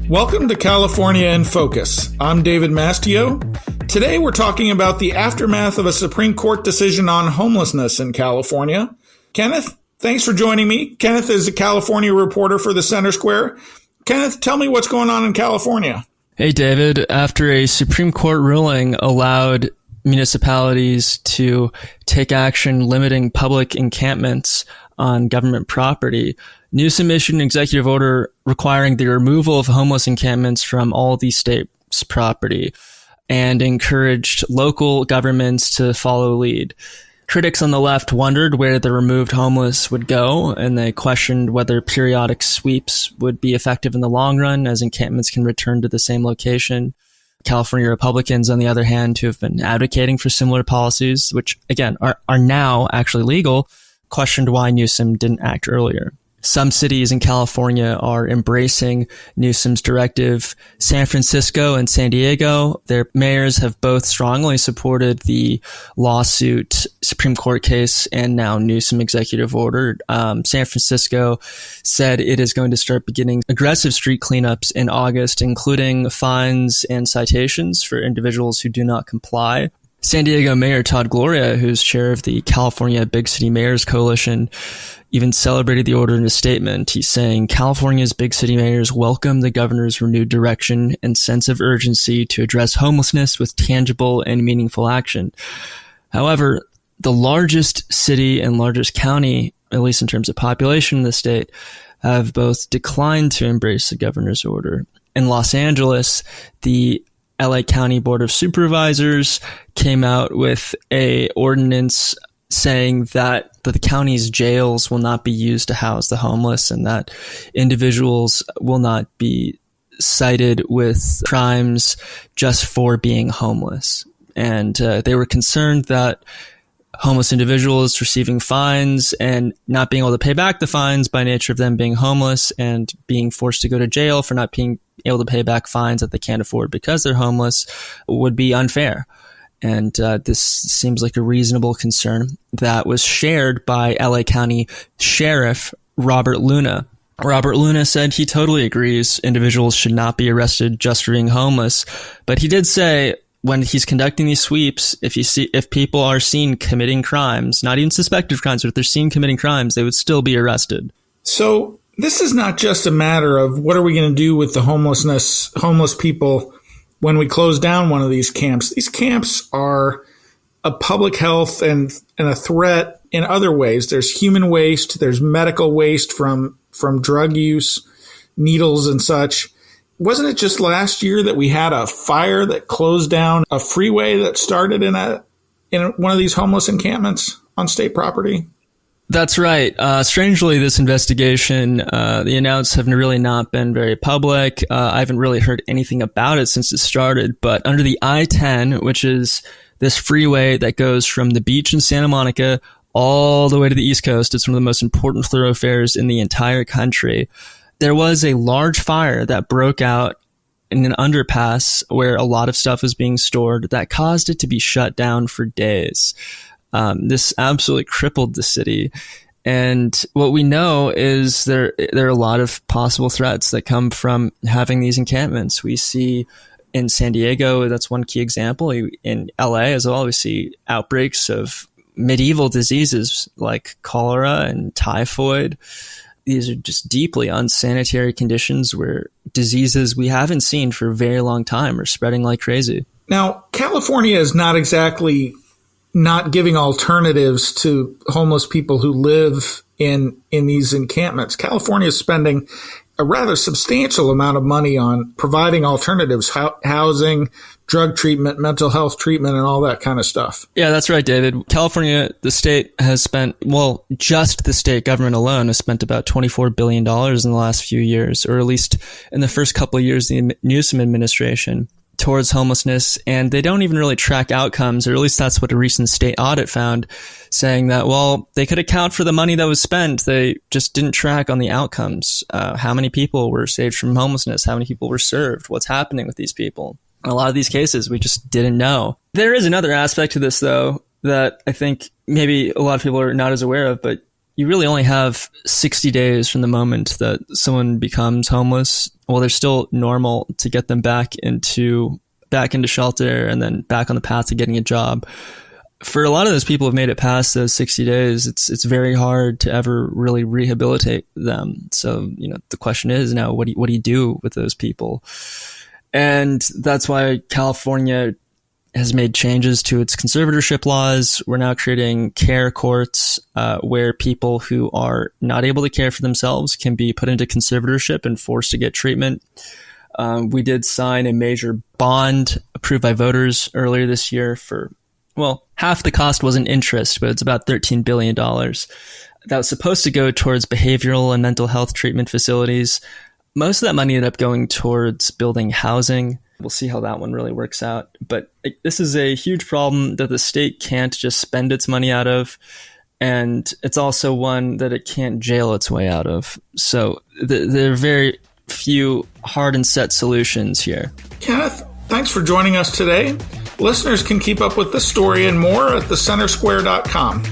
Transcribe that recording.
Welcome to California in Focus. I'm David Mastio. Today we're talking about the aftermath of a Supreme Court decision on homelessness in California. Kenneth, thanks for joining me. Kenneth is a California reporter for the Center Square. Kenneth, tell me what's going on in California. Hey, David. After a Supreme Court ruling allowed municipalities to take action limiting public encampments on government property, Newsom issued an executive order requiring the removal of homeless encampments from all the state's property and encouraged local governments to follow lead. Critics on the left wondered where the removed homeless would go, and they questioned whether periodic sweeps would be effective in the long run, as encampments can return to the same location. California Republicans, on the other hand, who have been advocating for similar policies, which, again, are now actually legal, questioned why Newsom didn't act earlier. Some cities in California are embracing Newsom's directive. San Francisco and San Diego, their mayors have both strongly supported the lawsuit, Supreme Court case, and now Newsom executive order. San Francisco said it is going to start beginning aggressive street cleanups in August, including fines and citations for individuals who do not comply. San Diego Mayor Todd Gloria, who's chair of the California Big City Mayors Coalition, even celebrated the order in a statement. He's saying California's big city mayors welcome the governor's renewed direction and sense of urgency to address homelessness with tangible and meaningful action. However, the largest city and largest county, at least in terms of population in the state, have both declined to embrace the governor's order. In Los Angeles, the LA County Board of Supervisors came out with a ordinance saying that the county's jails will not be used to house the homeless and that individuals will not be cited with crimes just for being homeless. And they were concerned that homeless individuals receiving fines and not being able to pay back the fines by nature of them being homeless and being forced to go to jail for not being able to pay back fines that they can't afford because they're homeless would be unfair. And this seems like a reasonable concern that was shared by LA County Sheriff Robert Luna. Robert Luna said he totally agrees individuals should not be arrested just for being homeless, but he did say when he's conducting these sweeps, if people are seen committing crimes, not even suspected crimes, but if they're seen committing crimes, they would still be arrested. So this is not just a matter of what are we going to do with the homeless people when we close down one of these camps. These camps are a public health and a threat in other ways. There's human waste. There's medical waste from drug use, needles and such. Wasn't it just last year that we had a fire that closed down a freeway that started in one of these homeless encampments on state property? That's right. Strangely, this investigation, the announcements have really not been very public. I haven't really heard anything about it since it started. But under the I-10, which is this freeway that goes from the beach in Santa Monica all the way to the East Coast, it's one of the most important thoroughfares in the entire country. There was a large fire that broke out in an underpass where a lot of stuff was being stored that caused it to be shut down for days. This absolutely crippled the city. And what we know is there are a lot of possible threats that come from having these encampments. We see in San Diego, that's one key example. In LA as well, we see outbreaks of medieval diseases like cholera and typhoid. These are just deeply unsanitary conditions where diseases we haven't seen for a very long time are spreading like crazy. Now, California is not exactly not giving alternatives to homeless people who live in these encampments. California is spending a rather substantial amount of money on providing alternatives, housing, drug treatment, mental health treatment, and all that kind of stuff. Yeah, that's right, David. California, the state has spent, just the state government alone has spent about $24 billion in the last few years, or at least in the first couple of years of the Newsom administration, towards homelessness. And they don't even really track outcomes, or at least that's what a recent state audit found, saying that, they could account for the money that was spent. They just didn't track on the outcomes. How many people were saved from homelessness? How many people were served? What's happening with these people? In a lot of these cases, we just didn't know. There is another aspect to this, though, that I think maybe a lot of people are not as aware of, but you really only have 60 days from the moment that someone becomes homeless. Well, they're still normal to get them back into shelter and then back on the path to getting a job. For a lot of those people who've made it past those 60 days, it's very hard to ever really rehabilitate them. So, the question is now, what do you do with those people? And that's why California has made changes to its conservatorship laws. We're now creating care courts where people who are not able to care for themselves can be put into conservatorship and forced to get treatment. We did sign a major bond approved by voters earlier this year for, half the cost wasn't interest, but it's about $13 billion. That was supposed to go towards behavioral and mental health treatment facilities. Most of that money ended up going towards building housing. We'll see how that one really works out. But this is a huge problem that the state can't just spend its money out of. And it's also one that it can't jail its way out of. So there are very few hard and set solutions here. Kenneth, thanks for joining us today. Listeners can keep up with this story and more at thecentersquare.com.